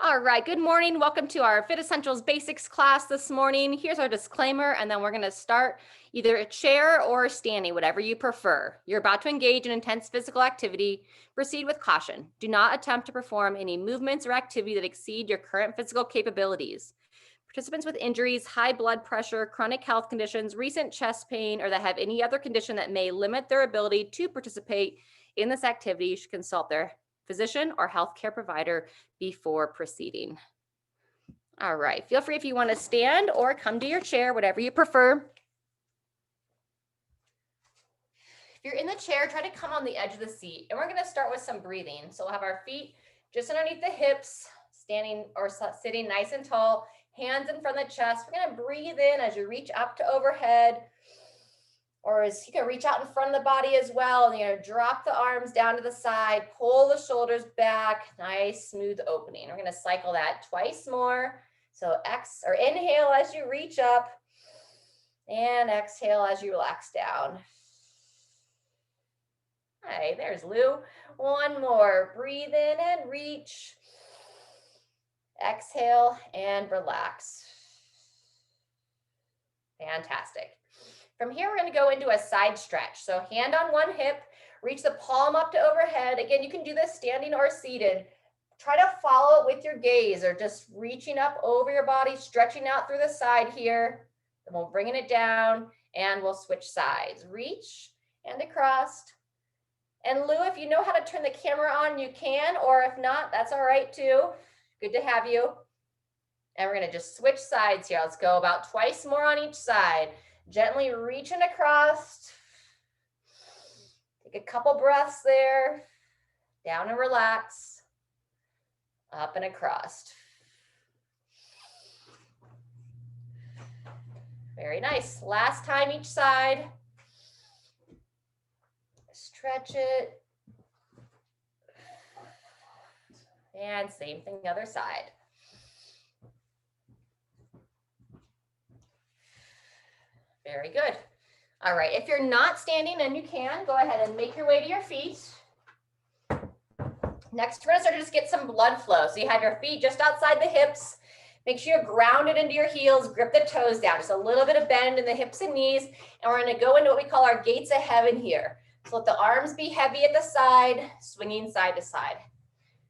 All right, good morning. Welcome to our FitEssentials Basics class this morning. Here's our disclaimer, and then we're going to start either a chair or standing, whatever you prefer. You're about to engage in intense physical activity. Proceed with caution. Do not attempt to perform any movements or activity that exceed your current physical capabilities. Participants with injuries, high blood pressure, chronic health conditions, recent chest pain, or that have any other condition that may limit their ability to participate in this activity should consult their physician or healthcare provider before proceeding. All right, feel free if you want to stand or come to your chair, whatever you prefer. If you're in the chair, try to come on the edge of the seat, and we're going to start with some breathing. So we'll have our feet just underneath the hips, standing or sitting nice and tall, hands in front of the chest. We're going to breathe in as you reach up to overhead, or as you can reach out in front of the body as well. And you're going to drop the arms down to the side, pull the shoulders back, nice smooth opening. We're going to cycle that twice more. So inhale as you reach up, and exhale as you relax down. Hi, there's Lou. One more. Breathe in and reach. Exhale and relax. Fantastic. From here, we're going to go into a side stretch. So hand on one hip, reach the palm up to overhead. Again, you can do this standing or seated. Try to follow it with your gaze or just reaching up over your body, stretching out through the side here. Then we'll bring it down and we'll switch sides. Reach and across. And Lou, if you know how to turn the camera on, you can, or if not, that's all right too. Good to have you. And we're going to just switch sides here. Let's go about twice more on each side. Gently reaching across. Take a couple breaths there. Down and relax. Up and across. Very nice. Last time each side. Stretch it. And same thing the other side. Very good. All right, if you're not standing, and you can, go ahead and make your way to your feet. Next, we're gonna start to just get some blood flow. So you have your feet just outside the hips. Make sure you're grounded into your heels, grip the toes down, just a little bit of bend in the hips and knees. And we're gonna go into what we call our gates of heaven here. So let the arms be heavy at the side, swinging side to side.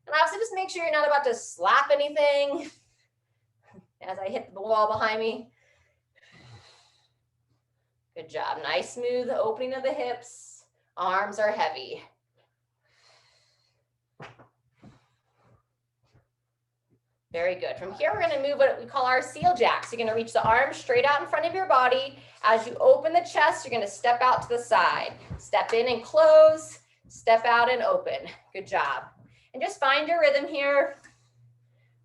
And obviously just make sure you're not about to slap anything as I hit the wall behind me. Good job. Nice, smooth opening of the hips. Arms are heavy. Very good. From here, we're going to move what we call our seal jacks. You're going to reach the arms straight out in front of your body. As you open the chest, you're going to step out to the side. Step in and close. Step out and open. Good job. And just find your rhythm here.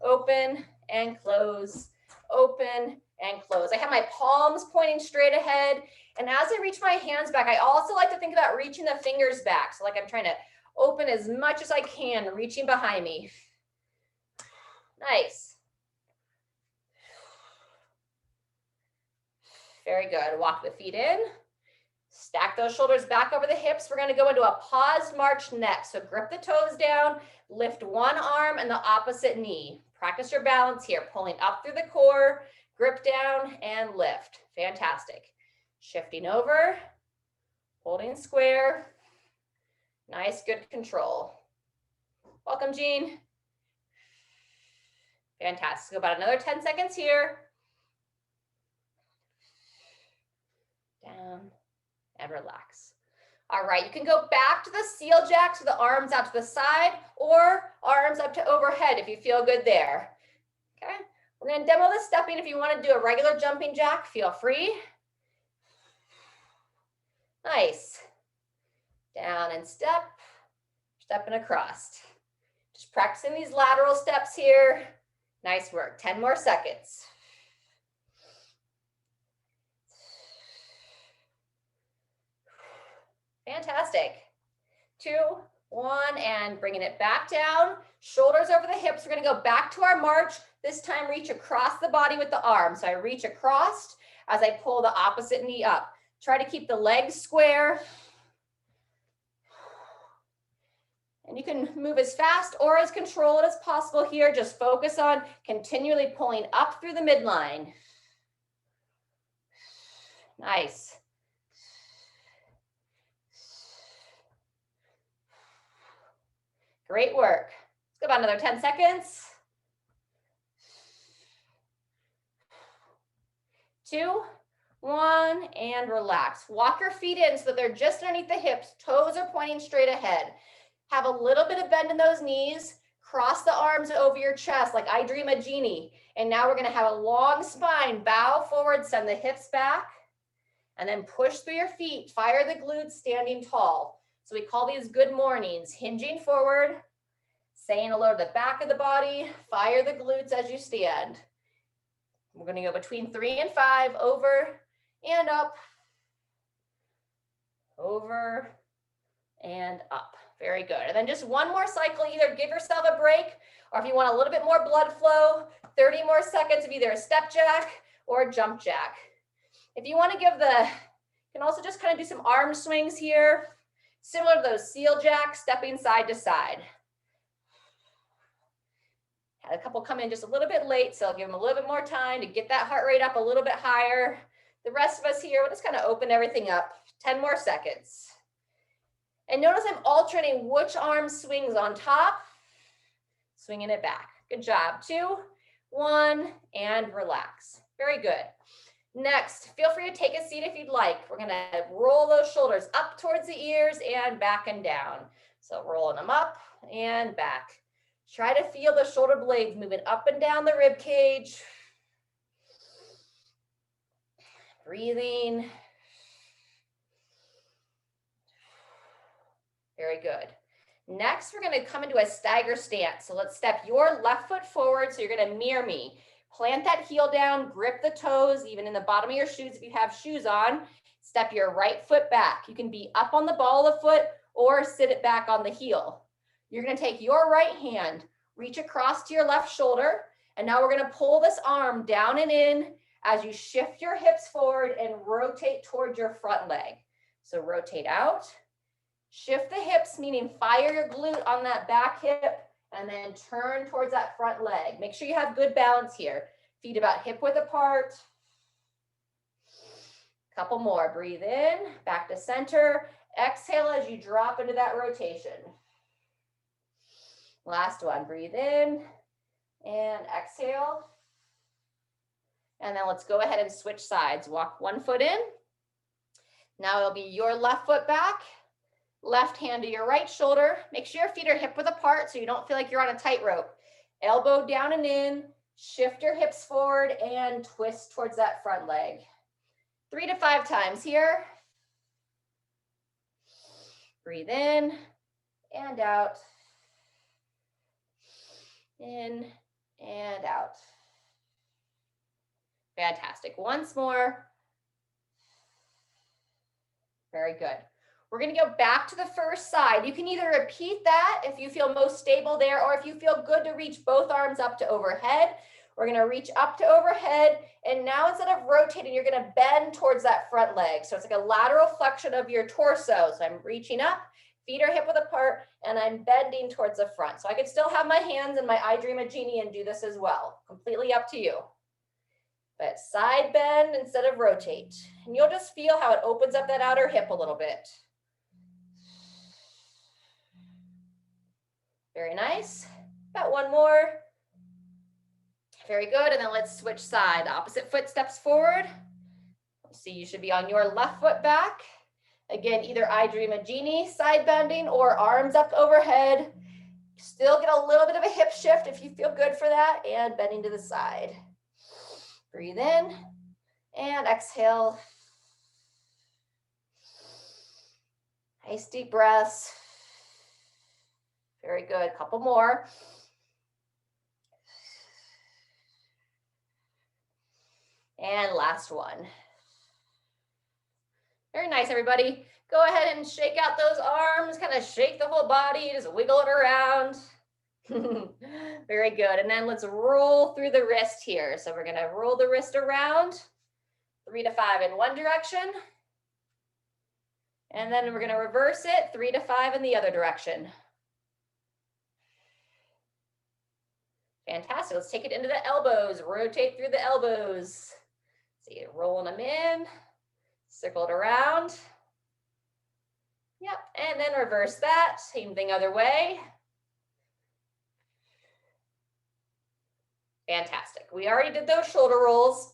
Open and close. Open and close. I have my palms pointing straight ahead. And as I reach my hands back, I also like to think about reaching the fingers back. So like I'm trying to open as much as I can, reaching behind me. Nice. Very good. Walk the feet in. Stack those shoulders back over the hips. We're going to go into a paused march next. So grip the toes down, lift one arm and the opposite knee. Practice your balance here, pulling up through the core, grip down and lift. Fantastic. Shifting over, holding square. Nice, good control. Welcome, Jean. Fantastic. About another 10 seconds here. Down and relax. All right, you can go back to the seal jacks with the arms out to the side or arms up to overhead if you feel good there. Okay, we're going to demo the stepping. If you want to do a regular jumping jack, feel free. Nice. Down and step, stepping across. Just practicing these lateral steps here. Nice work. 10 more seconds. Fantastic. 2, 1, and bringing it back down. Shoulders over the hips. We're going to go back to our march. This time, reach across the body with the arms. So I reach across as I pull the opposite knee up. Try to keep the legs square. And you can move as fast or as controlled as possible here. Just focus on continually pulling up through the midline. Nice. Great work. Let's go about another 10 seconds. 2, 1, and relax. Walk your feet in so that they're just underneath the hips. Toes are pointing straight ahead. Have a little bit of bend in those knees. Cross the arms over your chest like I Dream a Genie. And now we're going to have a long spine. Bow forward, send the hips back, and then push through your feet. Fire the glutes, standing tall. So we call these good mornings. Hinging forward, saying hello to the back of the body. Fire the glutes as you stand. We're going to go between 3 and 5, over and up, over and up. Very good. And then just one more cycle. Either give yourself a break, or if you want a little bit more blood flow, 30 more seconds of either a step jack or a jump jack. If you want to give you can also just kind of do some arm swings here, similar to those seal jacks, stepping side to side. Had a couple come in just a little bit late, so I'll give them a little bit more time to get that heart rate up a little bit higher. The rest of us here, we'll just kind of open everything up. 10 more seconds. And notice I'm alternating which arm swings on top, swinging it back. Good job. 2, 1, and relax. Very good. Next, feel free to take a seat if you'd like. We're going to roll those shoulders up towards the ears and back and down. So rolling them up and back. Try to feel the shoulder blades moving up and down the rib cage. Breathing. Very good. Next, we're going to come into a stagger stance. So let's step your left foot forward. So you're going to mirror me. Plant that heel down, grip the toes, even in the bottom of your shoes if you have shoes on. Step your right foot back. You can be up on the ball of the foot or sit it back on the heel. You're going to take your right hand, reach across to your left shoulder, and now we're going to pull this arm down and in as you shift your hips forward and rotate towards your front leg. So rotate out, shift the hips, meaning fire your glute on that back hip, and then turn towards that front leg. Make sure you have good balance here. Feet about hip width apart. Couple more. Breathe in, back to center. Exhale as you drop into that rotation. Last one. Breathe in and exhale. And then let's go ahead and switch sides. Walk one foot in. Now it'll be your left foot back. Left hand to your right shoulder. Make sure your feet are hip width apart so you don't feel like you're on a tightrope. Elbow down and in. Shift your hips forward and twist towards that front leg. 3 to 5 times here. Breathe in and out. In and out. Fantastic. Once more. Very good. We're going to go back to the first side. You can either repeat that if you feel most stable there, or if you feel good to reach both arms up to overhead. We're going to reach up to overhead. And now instead of rotating, you're going to bend towards that front leg. So it's like a lateral flexion of your torso. So I'm reaching up, feet are hip width apart, and I'm bending towards the front. So I could still have my hands in my I Dream a Genie and do this as well. Completely up to you. But side bend instead of rotate. And you'll just feel how it opens up that outer hip a little bit. Very nice. About one more. Very good. And then let's switch side. Opposite foot steps forward. So you should be on your left foot back. Again, either I Dream a Genie, side bending, or arms up overhead. Still get a little bit of a hip shift if you feel good for that, and bending to the side. Breathe in and exhale. Nice deep breaths. Very good. Couple more. And last one. Very nice, everybody. Go ahead and shake out those arms, kind of shake the whole body, just wiggle it around. Very good. And then let's roll through the wrist here. So we're going to roll the wrist around, 3 to 5 in one direction. And then we're going to reverse it, 3 to 5 in the other direction. Fantastic. Let's take it into the elbows. Rotate through the elbows. See, rolling them in, circle it around. Yep, and then reverse that. Same thing other way. Fantastic. We already did those shoulder rolls.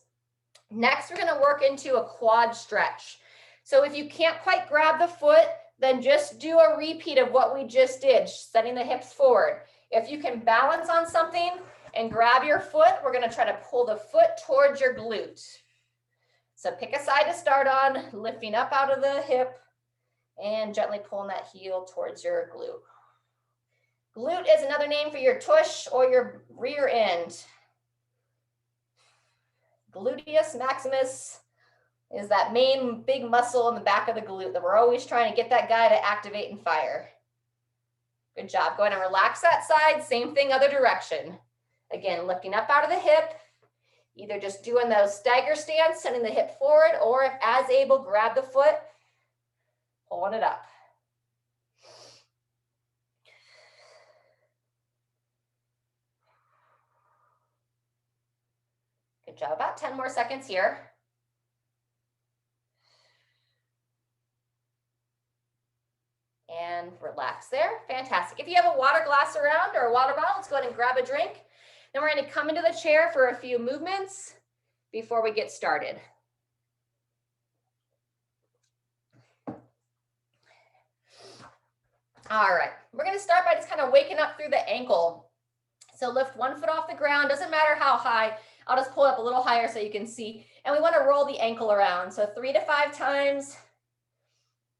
Next, we're going to work into a quad stretch. So if you can't quite grab the foot, then just do a repeat of what we just did, setting the hips forward. If you can balance on something and grab your foot, we're going to try to pull the foot towards your glute. So pick a side to start on, lifting up out of the hip and gently pulling that heel towards your glute. Glute is another name for your tush or your rear end. Gluteus maximus is that main big muscle in the back of the glute that we're always trying to get that guy to activate and fire. Good job. Go ahead and relax that side. Same thing, other direction. Again, lifting up out of the hip, either just doing those stagger stance, sending the hip forward, or if as able, grab the foot, pulling it up. Good job. About 10 more seconds here. And relax there. Fantastic. If you have a water glass around or a water bottle, let's go ahead and grab a drink. Then we're going to come into the chair for a few movements before we get started. All right, we're going to start by just kind of waking up through the ankle. So lift one foot off the ground, doesn't matter how high. I'll just pull it up a little higher so you can see. And we want to roll the ankle around. So 3 to 5 times,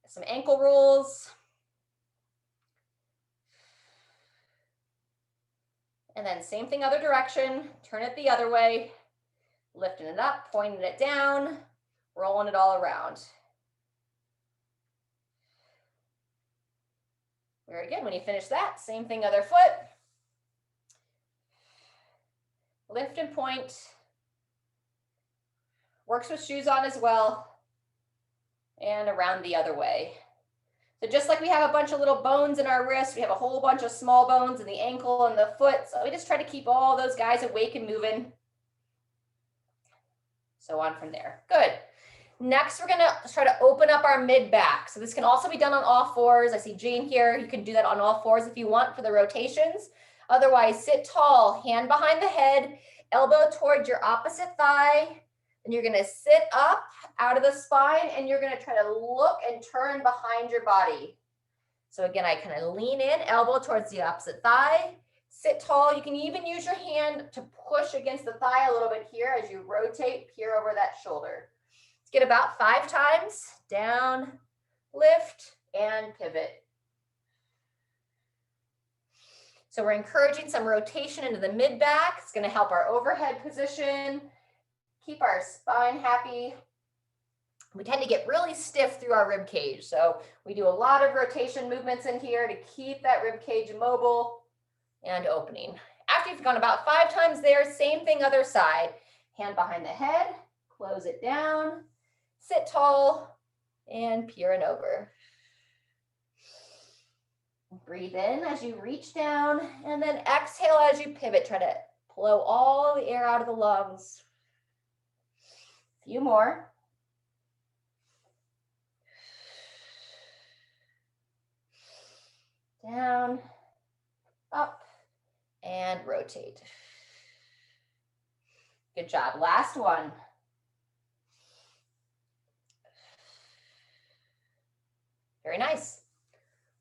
some ankle rolls. And then same thing, other direction, turn it the other way, lifting it up, pointing it down, rolling it all around. Very good. When you finish that, same thing, other foot. Lift and point. Works with shoes on as well. And around the other way. So just like we have a bunch of little bones in our wrist, we have a whole bunch of small bones in the ankle and the foot. So we just try to keep all those guys awake and moving. So on from there. Good. Next, we're going to try to open up our mid back. So this can also be done on all fours. I see Jane here. You can do that on all fours if you want for the rotations. Otherwise, sit tall, hand behind the head, elbow towards your opposite thigh. And you're going to sit up out of the spine and you're going to try to look and turn behind your body. So again, I kind of lean in, elbow towards the opposite thigh, sit tall. You can even use your hand to push against the thigh a little bit here as you rotate, peer over that shoulder. Let's get about 5 times. Down, lift, and pivot. So we're encouraging some rotation into the mid back. It's going to help our overhead position. Keep our spine happy. We tend to get really stiff through our rib cage. So we do a lot of rotation movements in here to keep that rib cage mobile and opening. After you've gone about 5 times there, same thing other side. Hand behind the head, close it down, sit tall, and peer it over. Breathe in as you reach down, and then exhale as you pivot. Try to blow all the air out of the lungs. Few more. Down, up, and rotate. Good job. Last one. Very nice.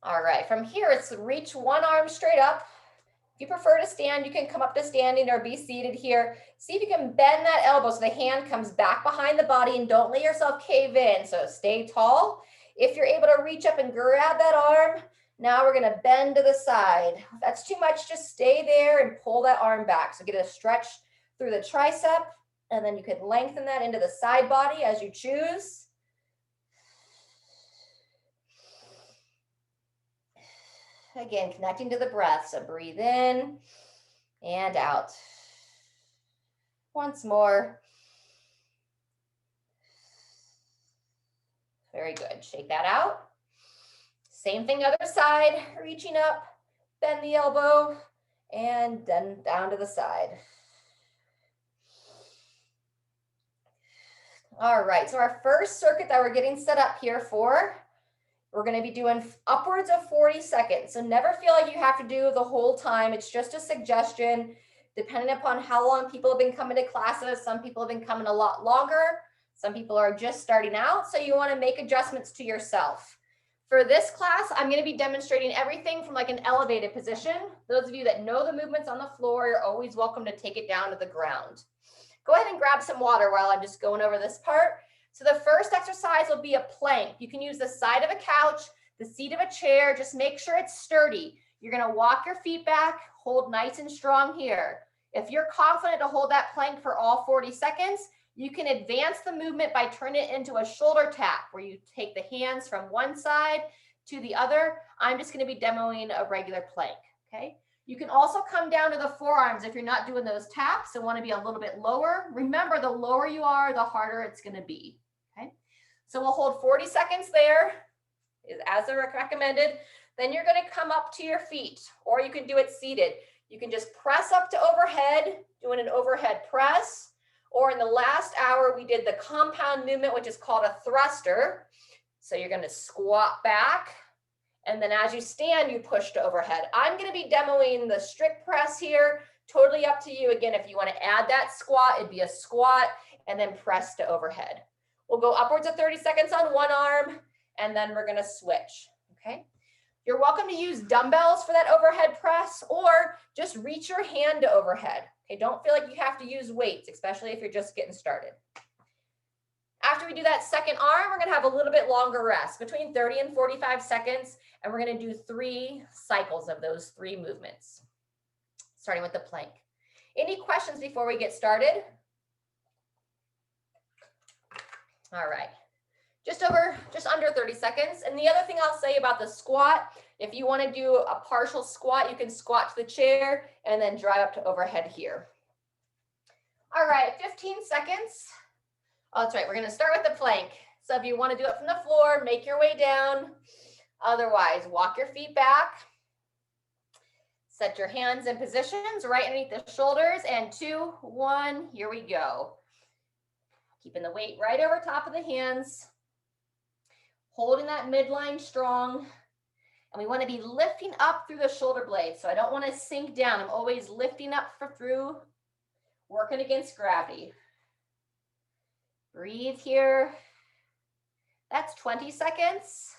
All right, from here, it's reach one arm straight up. If you prefer to stand, you can come up to standing or be seated here. See if you can bend that elbow so the hand comes back behind the body and don't let yourself cave in. So stay tall. If you're able to reach up and grab that arm, now we're gonna bend to the side. If that's too much, just stay there and pull that arm back. So get a stretch through the tricep, and then you can lengthen that into the side body as you choose. Again, connecting to the breath. So breathe in and out. Once more. Very good. Shake that out. Same thing other side. Reaching up, bend the elbow, And then down to the side. All right, so our first circuit that we're getting set up here for, we're going to be doing upwards of 40 seconds. So never feel like you have to do the whole time. It's just a suggestion, depending upon how long people have been coming to classes. Some people have been coming a lot longer. Some people are just starting out. So you want to make adjustments to yourself. For this class, I'm going to be demonstrating everything from like an elevated position. Those of you that know the movements on the floor, you're always welcome to take it down to the ground. Go ahead and grab some water while I'm just going over this part. So the first exercise will be a plank. You can use the side of a couch, the seat of a chair. Just make sure it's sturdy. You're going to walk your feet back, hold nice and strong here. If you're confident to hold that plank for all 40 seconds, you can advance the movement by turning it into a shoulder tap, where you take the hands from one side to the other. I'm just going to be demoing a regular plank, okay? You can also come down to the forearms if you're not doing those taps and want to be a little bit lower. Remember, the lower you are, the harder it's going to be, okay? So we'll hold 40 seconds there, as recommended. Then you're going to come up to your feet, or you can do it seated. You can just press up to overhead, doing an overhead press. Or in the last hour, we did the compound movement, which is called a thruster. So you're going to squat back. And then as you stand, you push to overhead. I'm going to be demoing the strict press here. Totally up to you. Again, if you want to add that squat, it'd be a squat and then press to overhead. We'll go upwards of 30 seconds on one arm, and then we're going to switch, okay? You're welcome to use dumbbells for that overhead press, or just reach your hand to overhead. Okay, don't feel like you have to use weights, especially if you're just getting started. After we do that second arm, we're going to have a little bit longer rest, between 30 and 45 seconds, and we're going to do 3 cycles of those 3 movements, starting with the plank. Any questions before we get started? All right, just under 30 seconds. And the other thing I'll say about the squat, if you want to do a partial squat, you can squat to the chair and then drive up to overhead here. All right, 15 seconds. Oh, that's right, we're going to start with the plank. So if you want to do it from the floor, make your way down. Otherwise, walk your feet back. Set your hands in positions right underneath the shoulders, and 2, 1, here we go. Keeping the weight right over top of the hands. Holding that midline strong. And we want to be lifting up through the shoulder blades. So I don't want to sink down. I'm always lifting up through, working against gravity. Breathe here. That's 20 seconds.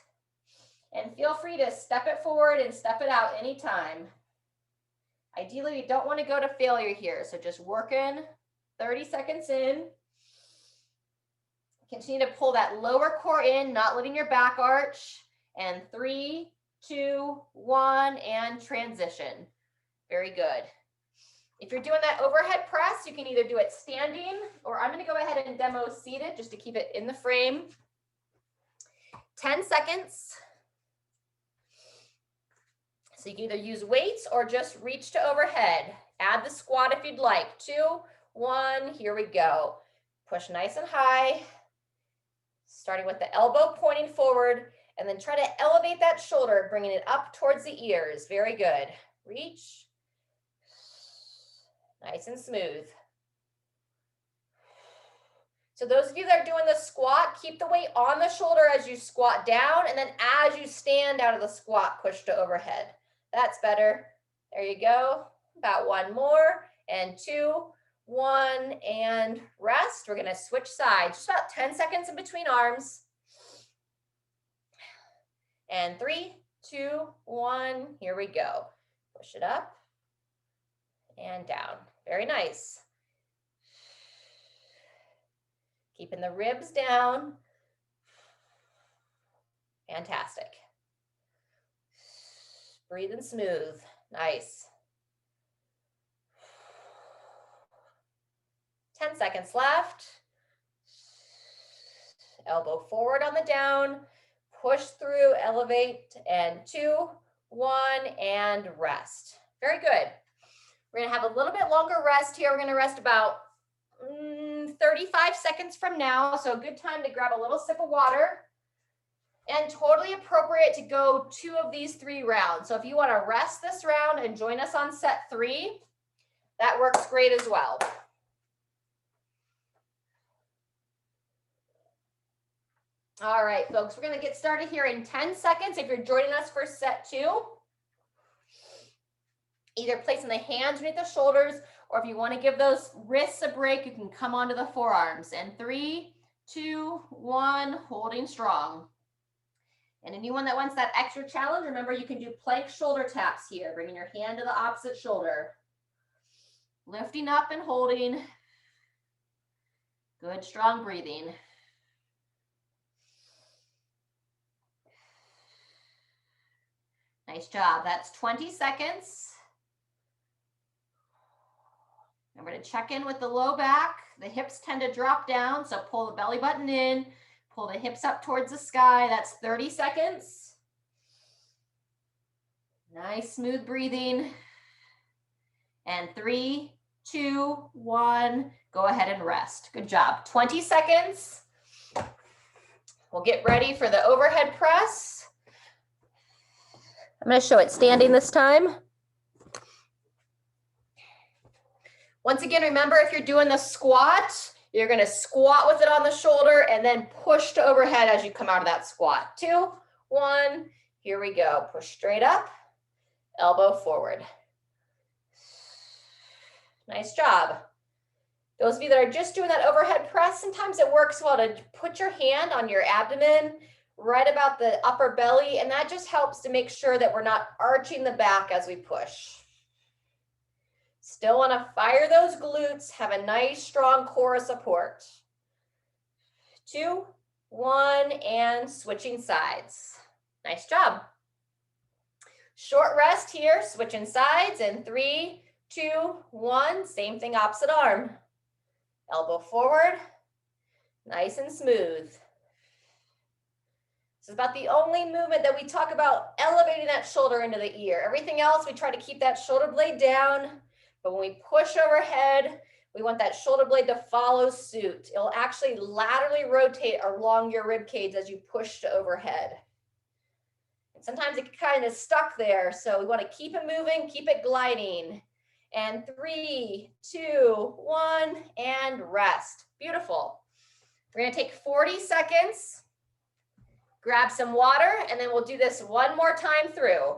And feel free to step it forward and step it out anytime. Ideally, we don't want to go to failure here. So just working 30 seconds in. Continue to pull that lower core in, not letting your back arch. And 3, 2, 1, and transition. Very good. If you're doing that overhead press, you can either do it standing, or I'm going to go ahead and demo seated just to keep it in the frame. 10 seconds. So you can either use weights or just reach to overhead. Add the squat if you'd like. 2, 1, here we go. Push nice and high. Starting with the elbow pointing forward, and then try to elevate that shoulder, bringing it up towards the ears. Very good. Reach. Nice and smooth. So those of you that are doing the squat, keep the weight on the shoulder as you squat down, and then as you stand out of the squat, push to overhead. That's better. There you go. About 1 more, and 2, 1, and rest. We're going to switch sides. Just about 10 seconds in between arms. And 3, 2, 1, here we go. Push it up and down. Very nice. Keeping the ribs down. Fantastic. Breathing smooth. Nice. 10 seconds left. Elbow forward on the down. Push through, elevate, and 2, 1, and rest. Very good. We're going to have a little bit longer rest here. We're going to rest about 35 seconds from now. So a good time to grab a little sip of water. And totally appropriate to go 2 of these 3 rounds. So if you want to rest this round and join us on set 3, that works great as well. All right, folks, we're going to get started here in 10 seconds. If you're joining us for set 2, either placing the hands underneath the shoulders, or if you want to give those wrists a break, you can come onto the forearms. And 3, 2, 1, holding strong. And anyone that wants that extra challenge, remember you can do plank shoulder taps here, bringing your hand to the opposite shoulder. Lifting up and holding. Good, strong breathing. Nice job. That's 20 seconds. Remember to check in with the low back. The hips tend to drop down, so pull the belly button in, pull the hips up towards the sky. That's 30 seconds. Nice, smooth breathing. And 3, 2, 1, go ahead and rest. Good job. 20 seconds. We'll get ready for the overhead press. I'm going to show it standing this time. Once again, remember if you're doing the squat, you're going to squat with it on the shoulder and then push to overhead as you come out of that squat. 2, 1, here we go. Push straight up, elbow forward. Nice job. Those of you that are just doing that overhead press, sometimes it works well to put your hand on your abdomen right about the upper belly, and that just helps to make sure that we're not arching the back as we push. Still want to fire those glutes, have a nice strong core of support. 2, 1, and switching sides. Nice job. Short rest here, switching sides, and 3, 2, 1, same thing, opposite arm. Elbow forward, nice and smooth. This is about the only movement that we talk about elevating that shoulder into the ear. Everything else, we try to keep that shoulder blade down, but when we push overhead, we want that shoulder blade to follow suit. It'll actually laterally rotate along your rib cage as you push to overhead. And sometimes it kind of stuck there, so we want to keep it moving, keep it gliding. And 3, 2, 1, and rest. Beautiful. We're going to take 40 seconds, grab some water, and then we'll do this one more time through.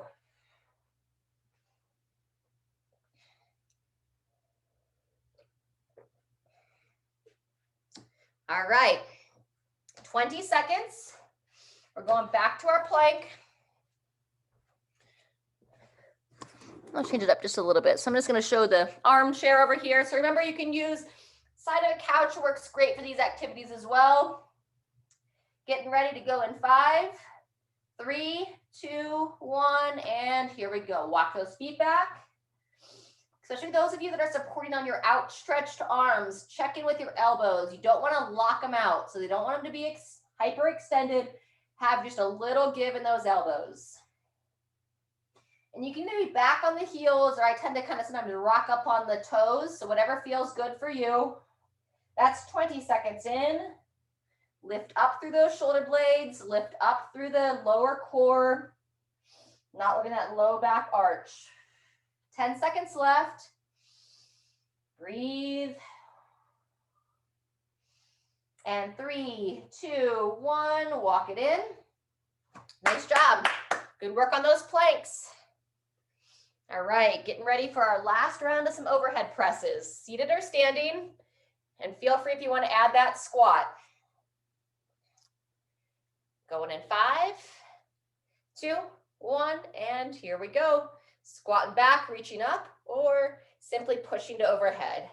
All right, 20 seconds. We're going back to our plank. I'll change it up just a little bit. So I'm just going to show the armchair over here. So remember, you can use side of a couch, works great for these activities as well. Getting ready to go in 5, 3, 2, 1, and here we go. Walk those feet back. Especially those of you that are supporting on your outstretched arms, check in with your elbows. You don't want to lock them out, so they don't want them to be hyperextended. Have just a little give in those elbows. And you can maybe back on the heels, or I tend to kind of sometimes rock up on the toes, so whatever feels good for you. That's 20 seconds in. Lift up through those shoulder blades, lift up through the lower core, not looking at low back arch. 10 seconds left. Breathe. And 3, 2, 1, walk it in. Nice job. Good work on those planks. All right, getting ready for our last round of some overhead presses, seated or standing, and feel free if you want to add that squat. Going in 5, 2, 1, and here we go. Squatting back, reaching up, or simply pushing to overhead.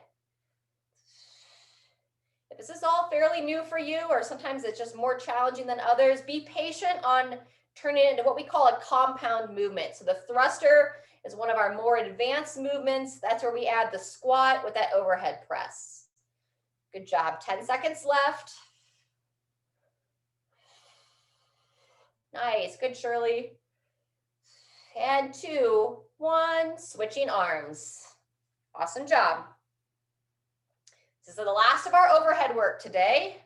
If this is all fairly new for you, or sometimes it's just more challenging than others, be patient on turning it into what we call a compound movement. So the thruster is one of our more advanced movements. That's where we add the squat with that overhead press. Good job. 10 seconds left. Nice. Good, Shirley. And 2, 1, switching arms. Awesome job. This is the last of our overhead work today.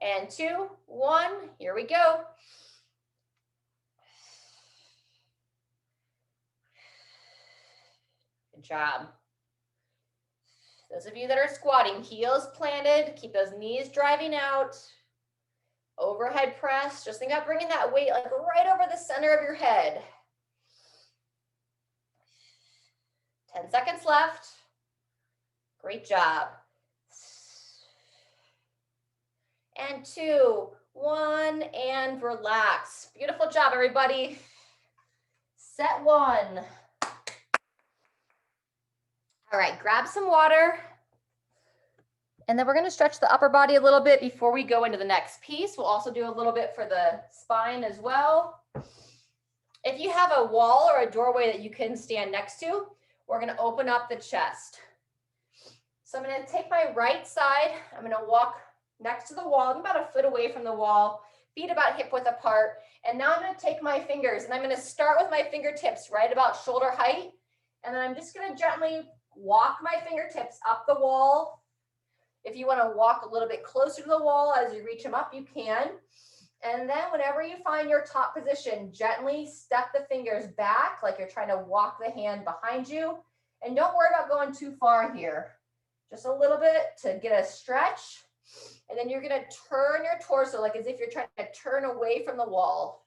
And 2, 1, here we go. Good job. Those of you that are squatting, heels planted, keep those knees driving out. Overhead press, just think about bringing that weight like right over the center of your head. 10 seconds left. Great job. And 2, 1, and relax. Beautiful job, everybody. Set 1. All right, grab some water. And then we're going to stretch the upper body a little bit before we go into the next piece. We'll also do a little bit for the spine as well. If you have a wall or a doorway that you can stand next to, we're going to open up the chest. So I'm going to take my right side. I'm going to walk next to the wall. I'm about a foot away from the wall, feet about hip width apart. And now I'm going to take my fingers and I'm going to start with my fingertips right about shoulder height. And then I'm just going to gently walk my fingertips up the wall. If you want to walk a little bit closer to the wall as you reach them up, you can. And then whenever you find your top position, gently step the fingers back like you're trying to walk the hand behind you. And don't worry about going too far here. Just a little bit to get a stretch. And then you're going to turn your torso like as if you're trying to turn away from the wall.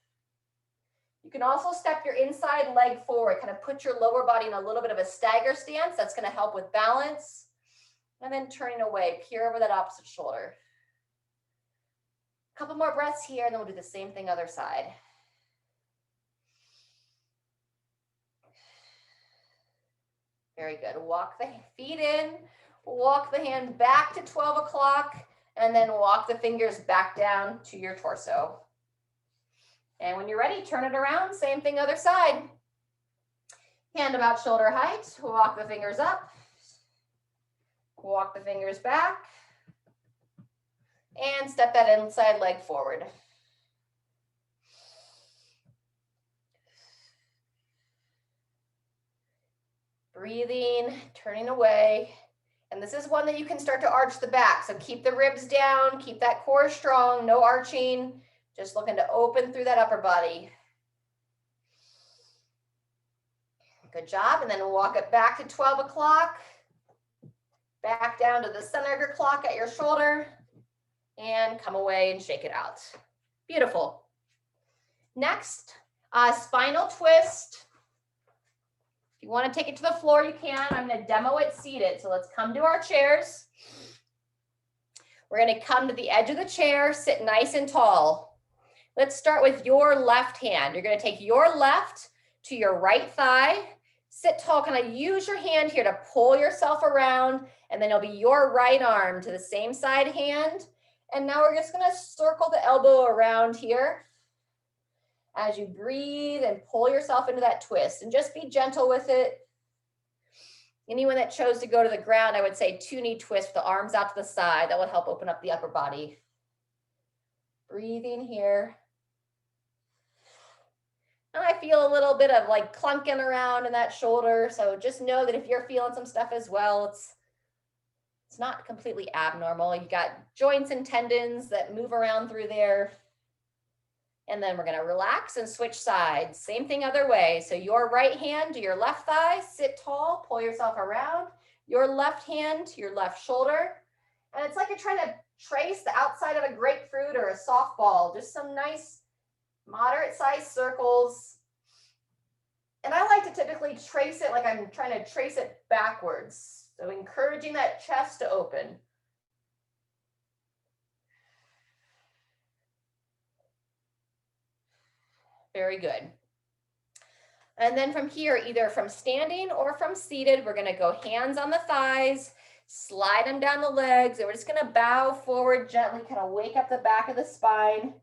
You can also step your inside leg forward, kind of put your lower body in a little bit of a stagger stance. That's going to help with balance. And then turning away, peer over that opposite shoulder. A couple more breaths here, and then we'll do the same thing other side. Very good. Walk the feet in, walk the hand back to 12 o'clock, and then walk the fingers back down to your torso. And when you're ready, turn it around, same thing other side. Hand about shoulder height, walk the fingers up. Walk the fingers back and step that inside leg forward. Breathing, turning away. And this is one that you can start to arch the back. So keep the ribs down, keep that core strong, no arching, just looking to open through that upper body. Good job. And then walk it back to 12 o'clock. Back down to the center of your clock at your shoulder and come away and shake it out. Beautiful. Next, spinal twist. If you want to take it to the floor, you can. I'm going to demo it seated. So let's come to our chairs. We're going to come to the edge of the chair, sit nice and tall. Let's start with your left hand. You're going to take your left to your right thigh. Sit tall, kind of use your hand here to pull yourself around, and then it'll be your right arm to the same side hand. And now we're just gonna circle the elbow around here as you breathe and pull yourself into that twist, and just be gentle with it. Anyone that chose to go to the ground, I would say 2-knee twist with the arms out to the side. That would help open up the upper body. Breathing here. And I feel a little bit of like clunking around in that shoulder. So just know that if you're feeling some stuff as well, it's not completely abnormal. You got joints and tendons that move around through there. And then we're going to relax and switch sides. Same thing other way. So your right hand to your left thigh, sit tall, pull yourself around. Your left hand to your left shoulder. And it's like you're trying to trace the outside of a grapefruit or a softball. Just some nice moderate sized circles. And I like to typically trace it like I'm trying to trace it backwards. So encouraging that chest to open. Very good. And then from here, either from standing or from seated, we're going to go hands on the thighs, slide them down the legs, and we're just going to bow forward gently, kind of wake up the back of the spine.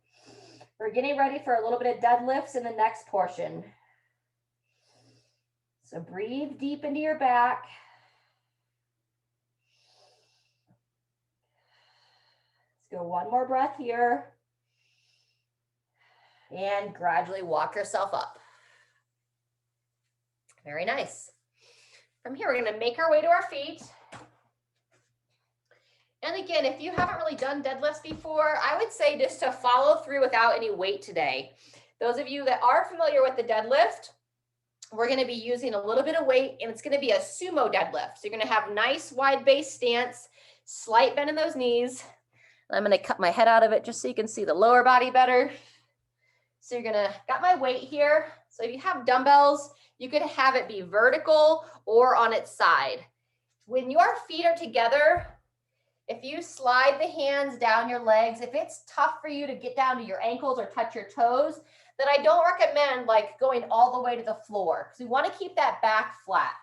We're getting ready for a little bit of deadlifts in the next portion. So breathe deep into your back. Let's go one more breath here. And gradually walk yourself up. Very nice. From here, we're going to make our way to our feet. And again, if you haven't really done deadlifts before, I would say just to follow through without any weight today. Those of you that are familiar with the deadlift, we're going to be using a little bit of weight, and it's going to be a sumo deadlift. So you're going to have nice wide base stance, slight bend in those knees. I'm going to cut my head out of it just so you can see the lower body better. So you're going to, got my weight here. So if you have dumbbells, you could have it be vertical or on its side. When your feet are together, if you slide the hands down your legs, if it's tough for you to get down to your ankles or touch your toes, then I don't recommend like going all the way to the floor, because we want to keep that back flat.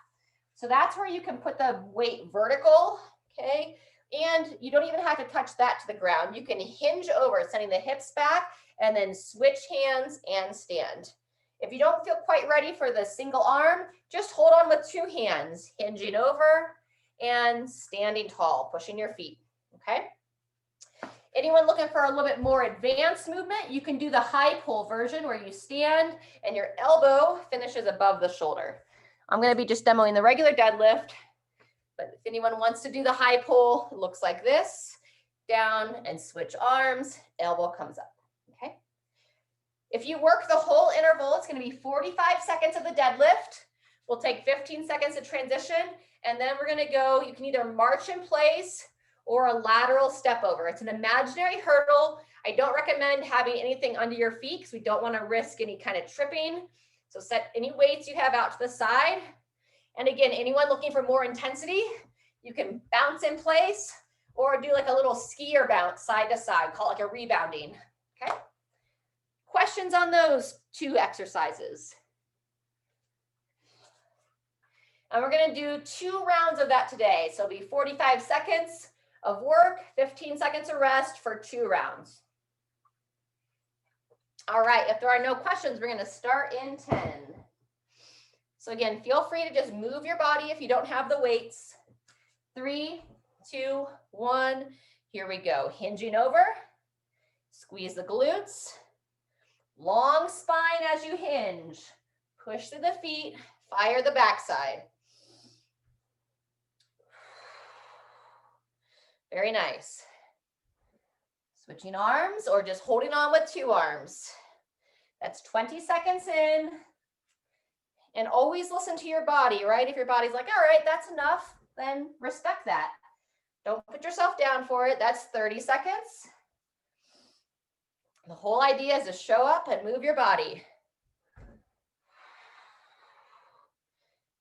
So that's where you can put the weight vertical, okay? And you don't even have to touch that to the ground. You can hinge over, sending the hips back, and then switch hands and stand. If you don't feel quite ready for the single arm, just hold on with two hands, hinging over and standing tall, pushing your feet, okay? Anyone looking for a little bit more advanced movement, you can do the high pull version where you stand and your elbow finishes above the shoulder. I'm going to be just demoing the regular deadlift, but if anyone wants to do the high pull, it looks like this. Down and switch arms, elbow comes up, okay? If you work the whole interval, it's going to be 45 seconds of the deadlift. We'll take 15 seconds to transition, and then we're going to go, you can either march in place or a lateral step over. It's an imaginary hurdle. I don't recommend having anything under your feet because we don't want to risk any kind of tripping. So set any weights you have out to the side. And again, anyone looking for more intensity, you can bounce in place or do like a little skier bounce side to side, call it like a rebounding, okay? Questions on those two exercises? And we're going to do 2 rounds of that today. So it'll be 45 seconds of work, 15 seconds of rest for 2 rounds. All right, if there are no questions, we're going to start in 10. So again, feel free to just move your body if you don't have the weights. 3, 2, 1, here we go. Hinging over, squeeze the glutes, long spine as you hinge, push through the feet, fire the backside. Very nice. Switching arms or just holding on with 2 arms. That's 20 seconds in. And always listen to your body, right? If your body's like, all right, that's enough, then respect that. Don't put yourself down for it. That's 30 seconds. The whole idea is to show up and move your body.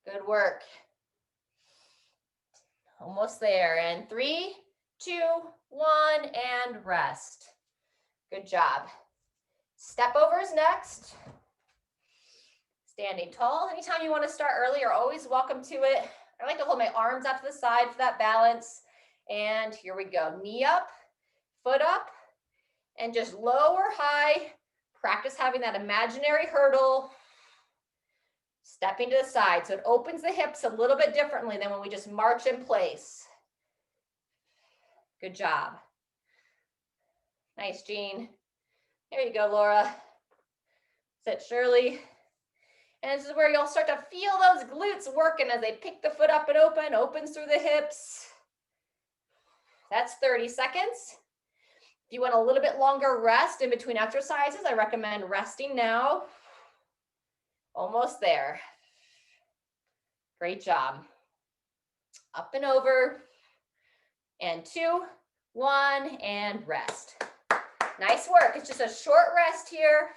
Good work. Almost there. And 3, 2, 1, and rest. Good job. Step overs next. Standing tall. Anytime you want to start early, you're always welcome to it. I like to hold my arms out to the side for that balance. And here we go. Knee up, foot up, and just low or high. Practice having that imaginary hurdle. Stepping to the side. So it opens the hips a little bit differently than when we just march in place. Good job. Nice, Jean. There you go, Laura. Sit, Shirley. And this is where you'll start to feel those glutes working as they pick the foot up and open, opens through the hips. That's 30 seconds. If you want a little bit longer rest in between exercises, I recommend resting now. Almost there. Great job. Up and over. And 2, 1, and rest. Nice work. It's just a short rest here.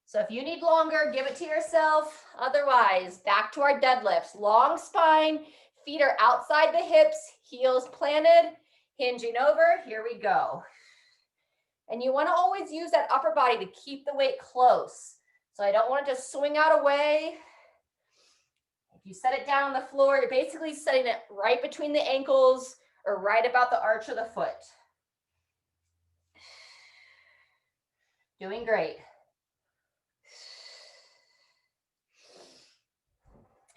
So if you need longer, give it to yourself. Otherwise, back to our deadlifts. Long spine, feet are outside the hips, heels planted, hinging over. Here we go. And you want to always use that upper body to keep the weight close. So I don't want it to swing out away. If you set it down on the floor, you're basically setting it right between the ankles or right about the arch of the foot. Doing great.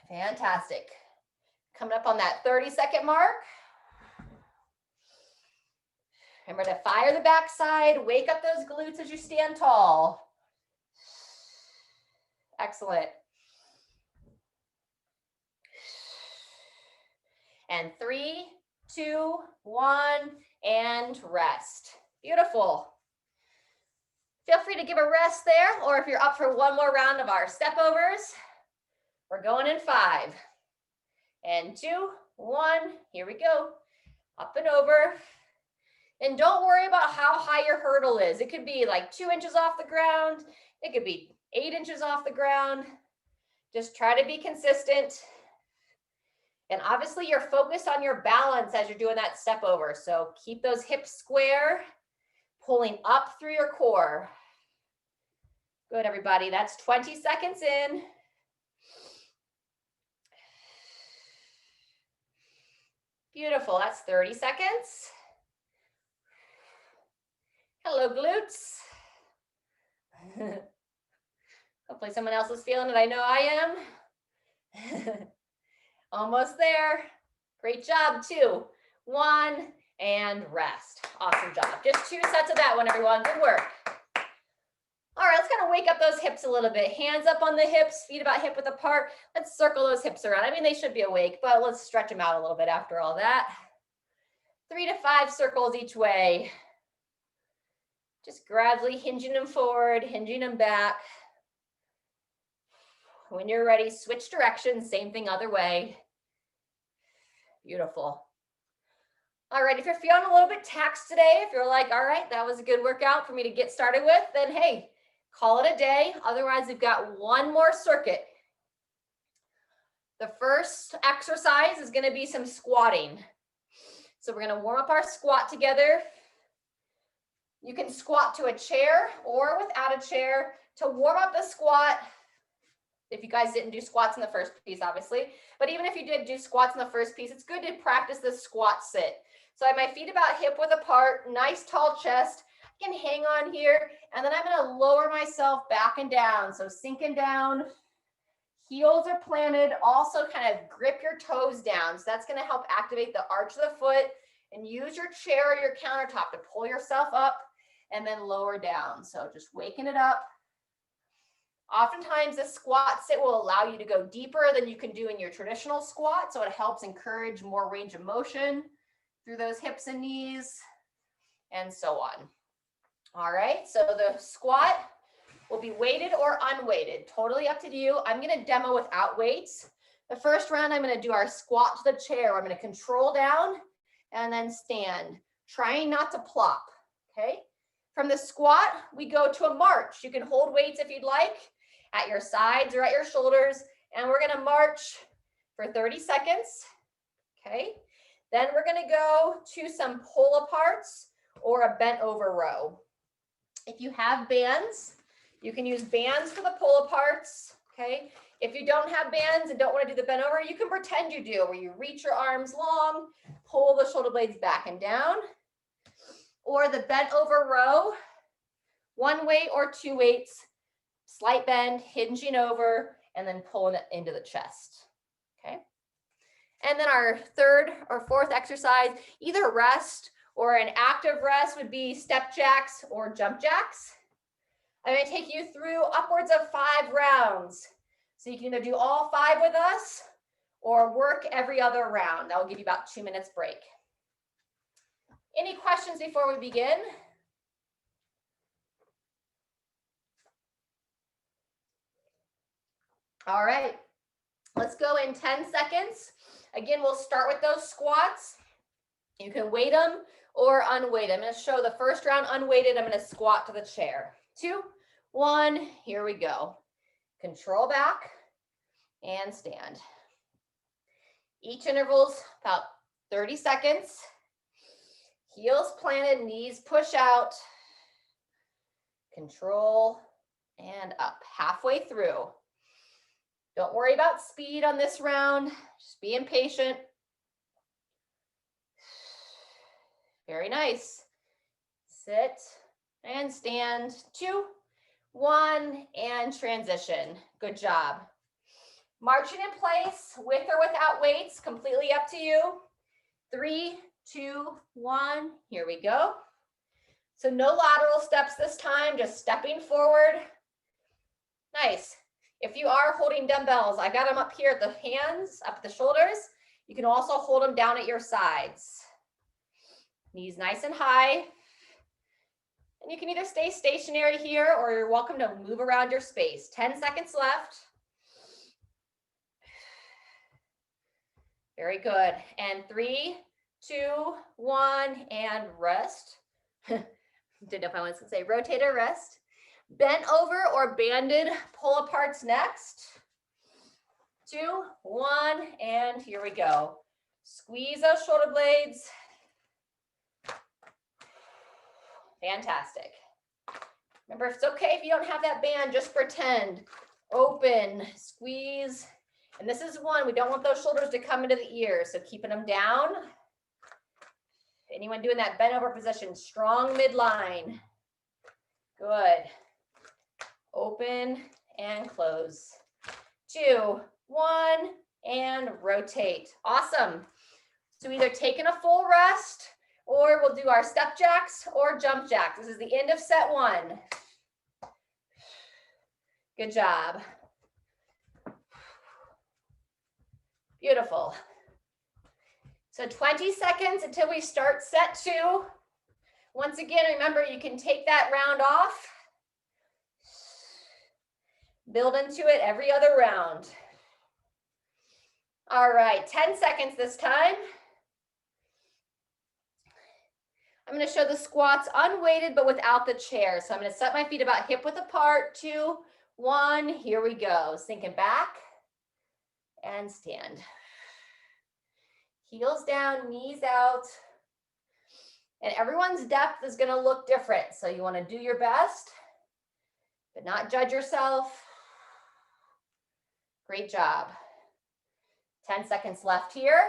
Fantastic. Coming up on that 30-second mark. Remember to fire the backside, wake up those glutes as you stand tall. Excellent. And 3, 2, 1, and rest. Beautiful. Feel free to give a rest there, or if you're up for one more round of our step overs, We're going in 5 and 2, 1. Here we go. Up and over. And don't worry about how high your hurdle is. It could be like 2 inches off the ground. It could be 8 inches off the ground. Just try to be consistent. And obviously you're focused on your balance as you're doing that step over. So keep those hips square, pulling up through your core. Good, everybody. That's 20 seconds in. Beautiful. That's 30 seconds. Hello, glutes. Hopefully someone else is feeling it. I know I am. Almost there. Great job. 2, 1, and rest. Awesome job. Just 2 sets of that one, everyone. Good work. All right, let's kind of wake up those hips a little bit. Hands up on the hips, feet about hip width apart. Let's circle those hips around. I mean, they should be awake, but let's stretch them out a little bit after all that. 3 to 5 circles each way. Just gradually hinging them forward, hinging them back. When you're ready, switch directions, same thing other way. Beautiful. All right, if you're feeling a little bit taxed today, if you're like, all right, that was a good workout for me to get started with, then hey, call it a day. Otherwise, we've got one more circuit. The first exercise is going to be some squatting. So we're going to warm up our squat together. You can squat to a chair or without a chair. To warm up the squat, if you guys didn't do squats in the first piece, obviously, but even if you did do squats in the first piece, it's good to practice the squat sit. So I have my feet about hip width apart, nice tall chest. I can hang on here, and then I'm going to lower myself back and down. So sinking down, heels are planted. Also kind of grip your toes down. So that's going to help activate the arch of the foot, and use your chair or your countertop to pull yourself up and then lower down. So just waking it up. Oftentimes this squat sit will allow you to go deeper than you can do in your traditional squat. So it helps encourage more range of motion through those hips and knees and so on. All right, so the squat will be weighted or unweighted, totally up to you. I'm going to demo without weights. The first round, I'm going to do our squat to the chair. I'm going to control down and then stand, trying not to plop, okay? From the squat, we go to a march. You can hold weights if you'd like at your sides or at your shoulders, and we're going to march for 30 seconds, okay? Then we're going to go to some pull aparts or a bent over row. If you have bands, you can use bands for the pull aparts, okay? If you don't have bands and don't want to do the bent over, you can pretend you do, where you reach your arms long, pull the shoulder blades back and down. Or the bent over row, 1 weight or 2 weights, slight bend, hinging over, and then pulling it into the chest, okay? And then our third or fourth exercise, either rest or an active rest, would be step jacks or jump jacks. I'm going to take you through upwards of 5 rounds. So you can either do all 5 with us or work every other round. That will give you about 2 minutes break. Any questions before we begin? All right, let's go in 10 seconds. Again, we'll start with those squats. You can weight them or unweight them. I'm going to show the first round unweighted. I'm going to squat to the chair. 2, 1, here we go. Control back and stand. Each interval's about 30 seconds. Heels planted, knees push out. Control and up, halfway through. Don't worry about speed on this round, just being patient. Very nice. Sit and stand. 2, 1, and transition. Good job. Marching in place, with or without weights, completely up to you. 3, 2, 1, here we go. So no lateral steps this time, just stepping forward. Nice. If you are holding dumbbells, I got them up here at the hands, up at the shoulders. You can also hold them down at your sides. Knees nice and high. And you can either stay stationary here or you're welcome to move around your space. 10 seconds left. Very good. And 3, 2, 1, and rest. Didn't know if I wanted to say rotate or rest. Bent over or banded pull aparts next. 2, 1, and here we go. Squeeze those shoulder blades. Fantastic. Remember, it's okay if you don't have that band, just pretend. Open, squeeze. And this is one, we don't want those shoulders to come into the ears, so keeping them down. Anyone doing that bent over position, strong midline. Good. Open and close. 2, 1, and rotate. Awesome. So either taking a full rest, or we'll do our step jacks or jump jacks. This is the end of set 1. Good job. Beautiful. So 20 seconds until we start set 2. Once again, remember, you can take that round off. Build into it every other round. All right, 10 seconds this time. I'm going to show the squats unweighted, but without the chair. So I'm going to set my feet about hip width apart. 2, 1, here we go. Sinking back and stand. Heels down, knees out. And everyone's depth is going to look different. So you want to do your best, but not judge yourself. Great job. 10 seconds left here.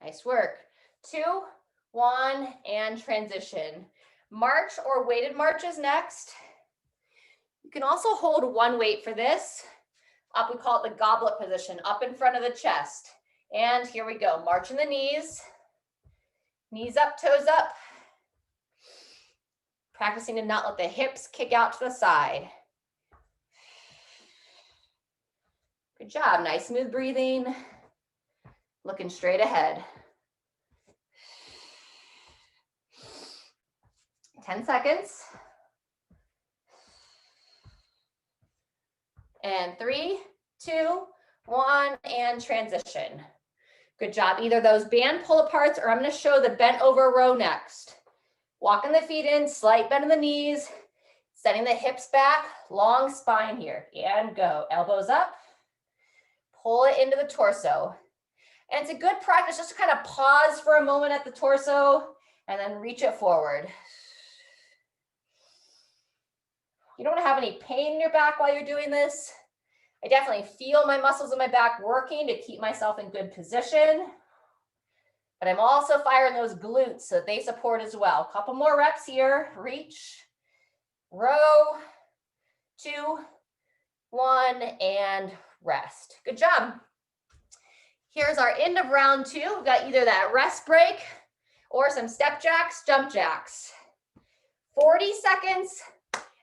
Nice work. 2, 1, and transition. March or weighted marches next. You can also hold one weight for this. Up, we call it the goblet position, up in front of the chest. And here we go, marching the knees. Knees up, toes up. Practicing to not let the hips kick out to the side. Good job, nice smooth breathing. Looking straight ahead. 10 seconds. And 3, 2, 1, and transition. Good job. Either those band pull aparts, or I'm going to show the bent over row next. Walking the feet in, slight bend in the knees, setting the hips back, long spine here, and go. Elbows up, pull it into the torso. And it's a good practice just to kind of pause for a moment at the torso and then reach it forward. You don't have any pain in your back while you're doing this. I definitely feel my muscles in my back working to keep myself in good position. But I'm also firing those glutes so that they support as well. Couple more reps here. Reach, row, 2, 1, and rest. Good job. Here's our end of round 2. We've got either that rest break or some step jacks, jump jacks. 40 seconds,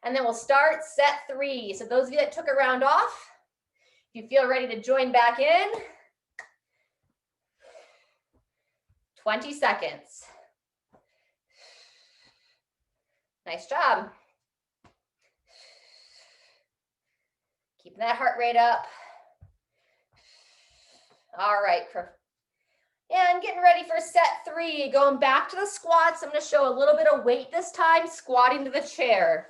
and then we'll start set 3. So those of you that took a round off, if you feel ready to join back in, 20 seconds. Nice job. Keeping that heart rate up. All right. And getting ready for set 3. Going back to the squats. I'm going to show a little bit of weight this time, squatting to the chair.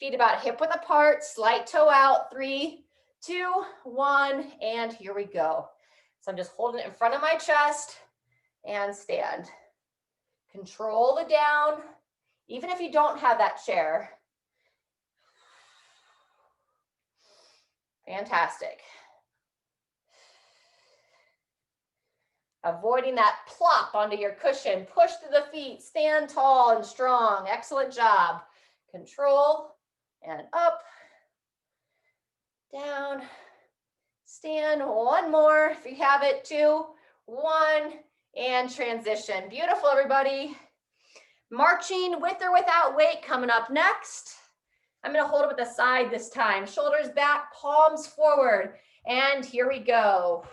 Feet about hip width apart, slight toe out. 3, 2, 1, and here we go. So I'm just holding it in front of my chest and stand. Control the down, even if you don't have that chair. Fantastic. Avoiding that plop onto your cushion. Push through the feet. Stand tall and strong. Excellent job. Control and up, down, stand. One more if you have it. 2, 1, and transition. Beautiful, everybody. Marching with or without weight coming up next. I'm going to hold it with the side this time. Shoulders back, palms forward. And here we go.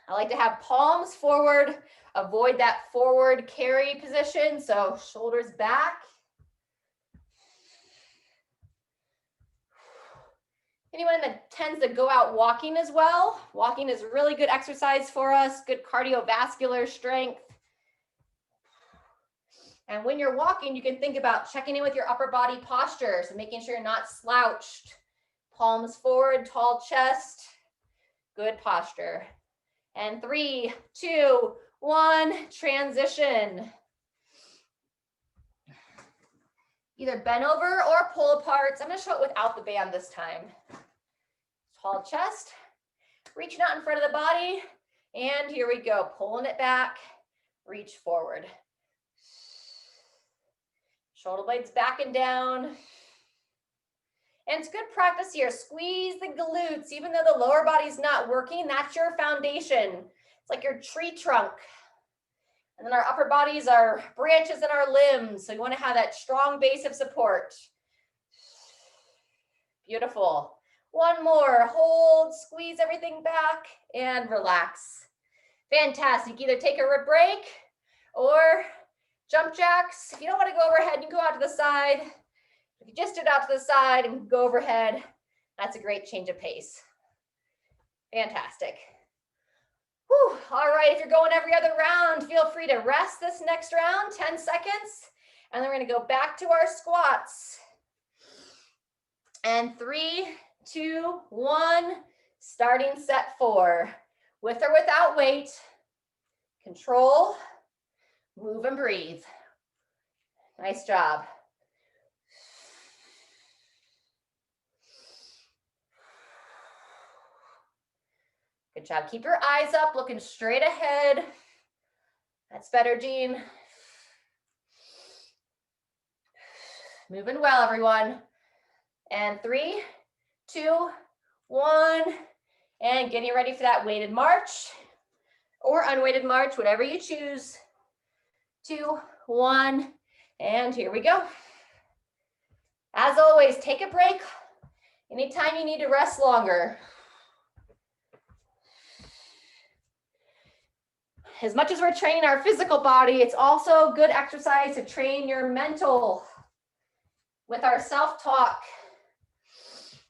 I like to have palms forward. Avoid that forward carry position. So shoulders back. Anyone that tends to go out walking as well, walking is really good exercise for us, good cardiovascular strength. And when you're walking, you can think about checking in with your upper body posture, so making sure you're not slouched. Palms forward, tall chest, good posture. And 3, 2, 1, transition. Either bend over or pull apart. I'm gonna show it without the band this time. Tall chest, reaching out in front of the body, and here we go, pulling it back, reach forward. Shoulder blades back and down. And it's good practice here. Squeeze the glutes, even though the lower body's not working, that's your foundation. It's like your tree trunk. And then our upper bodies are branches in our limbs. So you want to have that strong base of support. Beautiful. One more, hold, squeeze everything back and relax. Fantastic, either take a rib break or jump jacks. If you don't want to go overhead, you can go out to the side. If you just do it out to the side and go overhead, that's a great change of pace. Fantastic. Whew. All right, if you're going every other round, feel free to rest this next round, 10 seconds. And then we're going to go back to our squats. And 3, 2, 1, starting set 4. With or without weight, control, move and breathe. Nice job. Good job. Keep your eyes up, looking straight ahead. That's better, Jean. Moving well, everyone. And 3, 2, 1, and getting ready for that weighted march or unweighted march, whatever you choose. 2, 1, and here we go. As always, take a break anytime you need to rest longer. As much as we're training our physical body, it's also good exercise to train your mental with our self-talk.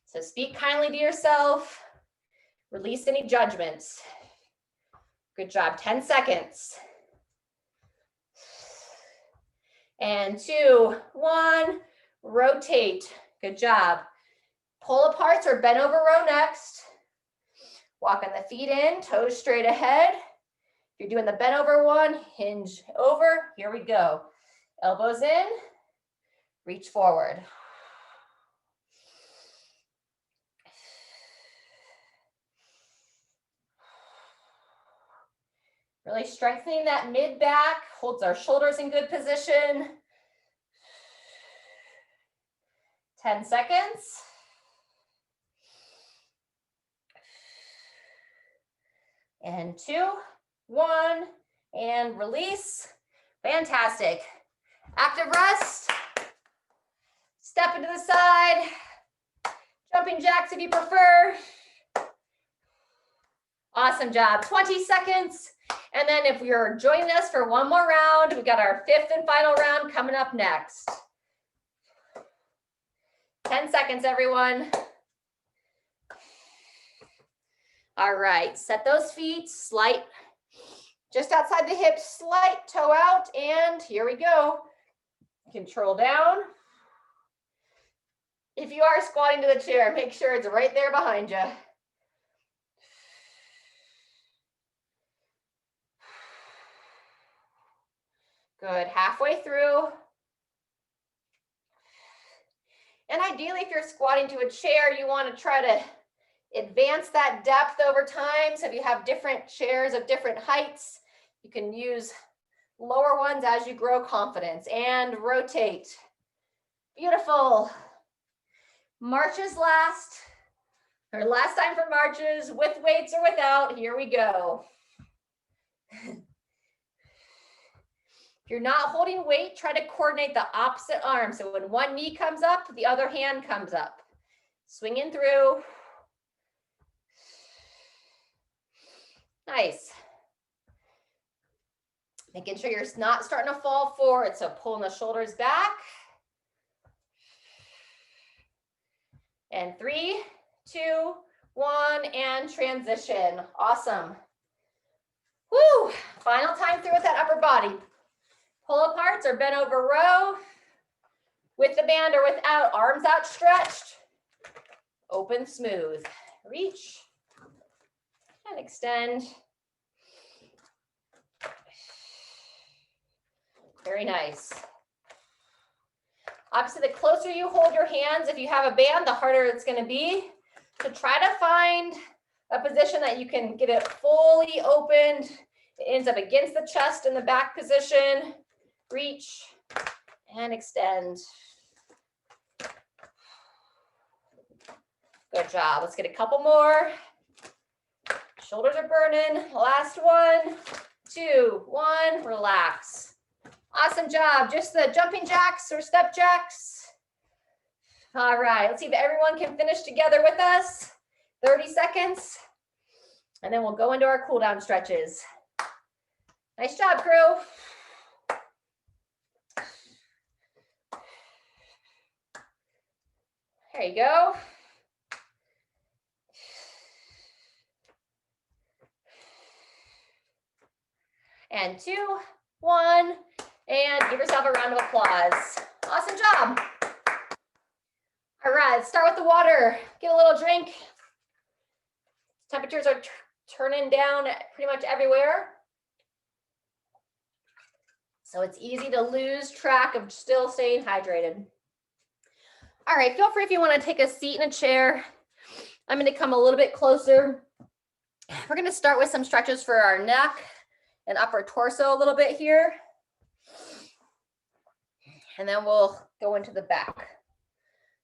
So speak kindly to yourself, release any judgments. Good job, 10 seconds. And 2, 1, rotate. Good job. Pull aparts or bend over row next. Walking the feet in, toes straight ahead. If you're doing the bent over one, hinge over. Here we go. Elbows in, reach forward. Really strengthening that mid back, holds our shoulders in good position. 10 seconds. And 2, 1, and release. Fantastic. Active rest. Step into the side. Jumping jacks if you prefer. Awesome job. 20 seconds. And then if you're joining us for one more round, we've got our 5th and final round coming up next. 10 seconds, everyone. All right, set those feet, slight, just outside the hips, slight toe out, and here we go. Control down. If you are squatting to the chair, make sure it's right there behind you. Good, halfway through. And ideally, if you're squatting to a chair, you want to try to advance that depth over time. So if you have different chairs of different heights, you can use lower ones as you grow confidence. And rotate. Beautiful. Marches last. Or last time for marches, with weights or without. Here we go. If you're not holding weight, try to coordinate the opposite arm. So when one knee comes up, the other hand comes up. Swinging through. Nice. Making sure you're not starting to fall forward. So pulling the shoulders back. And 3, 2, 1, and transition. Awesome. Woo! Final time through with that upper body. Pull aparts or bent over row. With the band or without, arms outstretched. Open smooth. Reach and extend. Very nice. Obviously, the closer you hold your hands, if you have a band, the harder it's going to be. So try to find a position that you can get it fully opened. It ends up against the chest in the back position. Reach and extend. Good job. Let's get a couple more. Shoulders are burning. Last one, 2, 1, relax. Awesome job. Just the jumping jacks or step jacks. All right, let's see if everyone can finish together with us. 30 seconds. And then we'll go into our cool down stretches. Nice job, crew. There you go. And 2, 1, and give yourself a round of applause. Awesome job. All right, let's start with the water. Get a little drink. Temperatures are turning down pretty much everywhere. So it's easy to lose track of still staying hydrated. All right, feel free if you want to take a seat in a chair. I'm going to come a little bit closer. We're going to start with some stretches for our neck and upper torso a little bit here. And then we'll go into the back.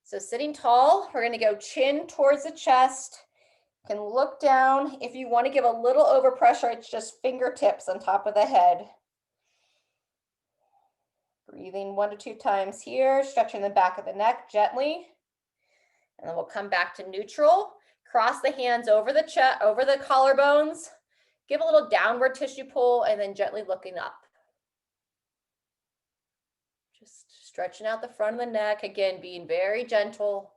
So sitting tall, we're going to go chin towards the chest. You can look down. If you want to give a little overpressure, it's just fingertips on top of the head. Breathing 1 to 2 times here, stretching the back of the neck gently. And then we'll come back to neutral. Cross the hands over the chest, over the collarbones. Give a little downward tissue pull and then gently looking up. Just stretching out the front of the neck. Again, being very gentle.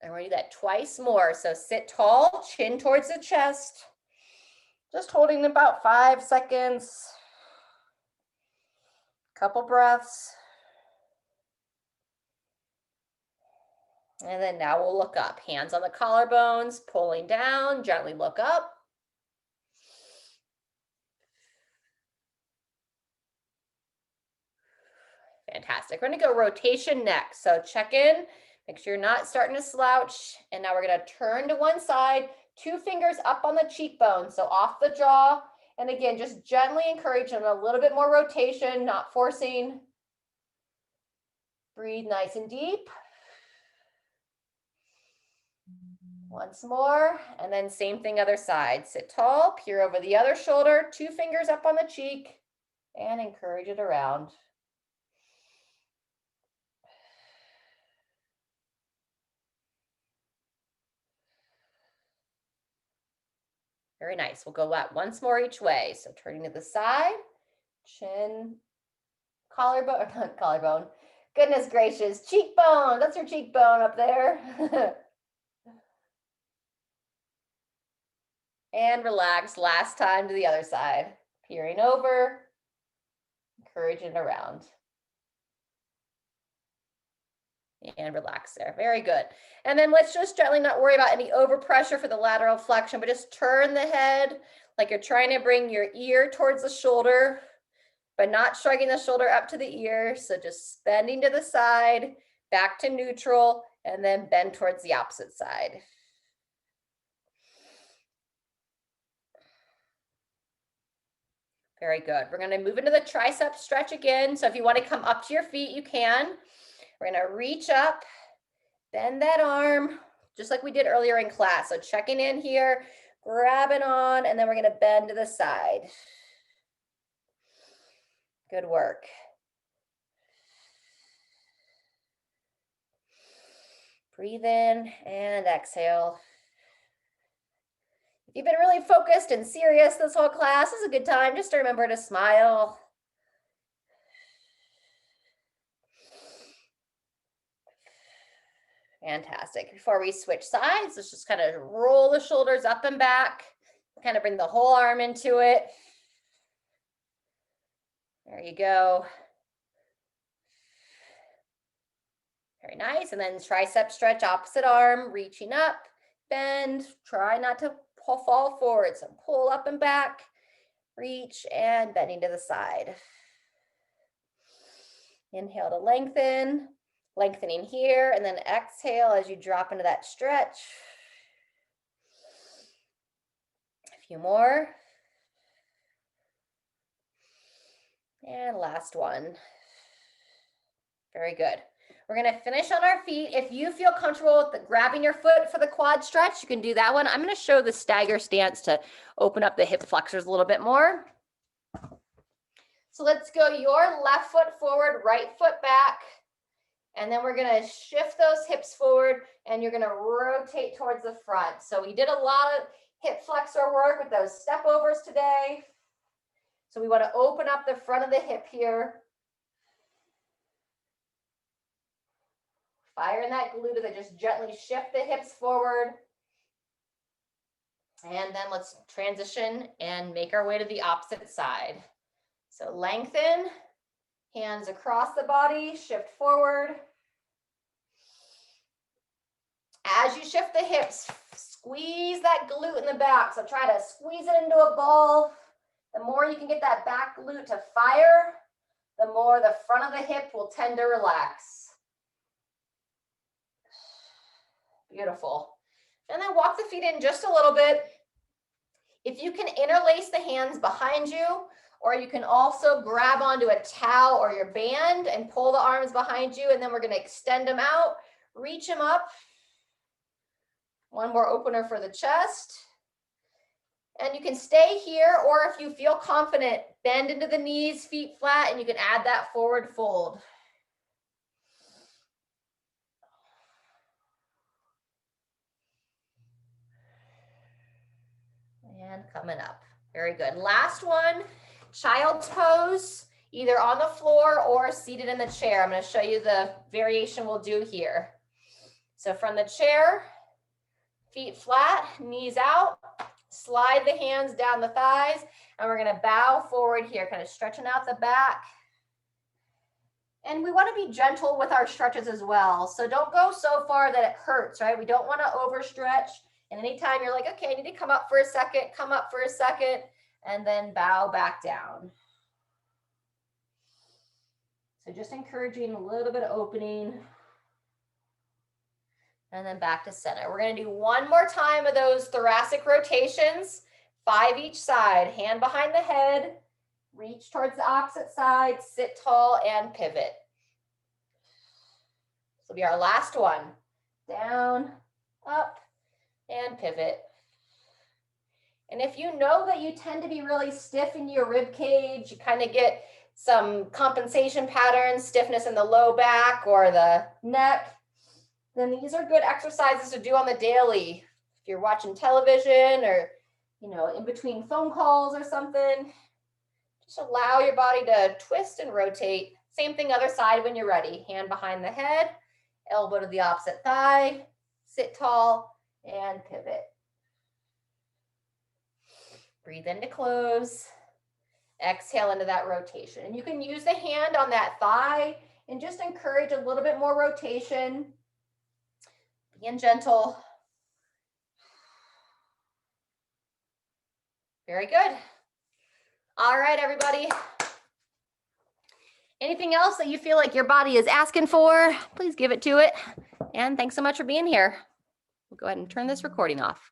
And we're going to do that twice more. So sit tall, chin towards the chest. Just holding about 5 seconds. Couple breaths. And then now we'll look up. Hands on the collarbones, pulling down, gently look up. Fantastic. We're going to go rotation next. So check in, make sure you're not starting to slouch. And now we're going to turn to one side, 2 fingers up on the cheekbone, so off the jaw. And again, just gently encourage them a little bit more rotation, not forcing. Breathe nice and deep. Once more, and then same thing other side. Sit tall, peer over the other shoulder, 2 fingers up on the cheek, and encourage it around. Very nice. We'll go that once more each way. So turning to the side, chin, collarbone, not collarbone. Goodness gracious, cheekbone. That's your cheekbone up there. And relax. Last time to the other side. Peering over, encouraging it around. And relax there. Very good. And then let's just gently not worry about any overpressure for the lateral flexion, but just turn the head like you're trying to bring your ear towards the shoulder, but not shrugging the shoulder up to the ear. So just bending to the side, back to neutral, and then bend towards the opposite side. Very good. We're going to move into the tricep stretch again. So if you want to come up to your feet, you can. We're going to reach up, bend that arm, just like we did earlier in class. So checking in here, grabbing on, and then we're going to bend to the side. Good work. Breathe in and exhale. If you've been really focused and serious this whole class, this is a good time just to remember to smile. Fantastic. Before we switch sides, let's just kind of roll the shoulders up and back, kind of bring the whole arm into it. There you go. Very nice. And then tricep stretch, opposite arm, reaching up, bend, try not to fall forward. So pull up and back, reach, and bending to the side. Inhale to lengthen, lengthening here, and then exhale as you drop into that stretch. A few more. And last one. Very good. We're going to finish on our feet. If you feel comfortable with grabbing your foot for the quad stretch, you can do that one. I'm going to show the stagger stance to open up the hip flexors a little bit more. So let's go your left foot forward, right foot back. And then we're going to shift those hips forward and you're going to rotate towards the front. So we did a lot of hip flexor work with those step overs today. So we want to open up the front of the hip here. Fire in that glute as I just gently shift the hips forward. And then let's transition and make our way to the opposite side. So lengthen, hands across the body, shift forward. As you shift the hips, squeeze that glute in the back. So try to squeeze it into a ball. The more you can get that back glute to fire, the more the front of the hip will tend to relax. Beautiful. And then walk the feet in just a little bit. If you can interlace the hands behind you, or you can also grab onto a towel or your band and pull the arms behind you, and then we're going to extend them out, reach them up. One more opener for the chest. And you can stay here, or if you feel confident, bend into the knees, feet flat, and you can add that forward fold. And coming up. Very good. Last one, child's pose, either on the floor or seated in the chair. I'm going to show you the variation we'll do here. So from the chair, feet flat, knees out, slide the hands down the thighs, and we're going to bow forward here, kind of stretching out the back. And we want to be gentle with our stretches as well. So don't go so far that it hurts, right? We don't want to overstretch. And anytime you're like, okay, I need to come up for a second, come up for a second, and then bow back down. So just encouraging a little bit of opening. And then back to center. We're going to do one more time of those thoracic rotations, 5 each side. Hand behind the head, reach towards the opposite side, sit tall and pivot. This will be our last one. Down, up, and pivot. And if you know that you tend to be really stiff in your rib cage, you kind of get some compensation patterns, stiffness in the low back or the neck, then these are good exercises to do on the daily. If you're watching television or, in between phone calls or something, just allow your body to twist and rotate. Same thing other side when you're ready. Hand behind the head, elbow to the opposite thigh, sit tall, and pivot. Breathe in to close. Exhale into that rotation. And you can use the hand on that thigh and just encourage a little bit more rotation. Being gentle. Very good. All right, everybody. Anything else that you feel like your body is asking for, please give it to it. And thanks so much for being here. We'll go ahead and turn this recording off.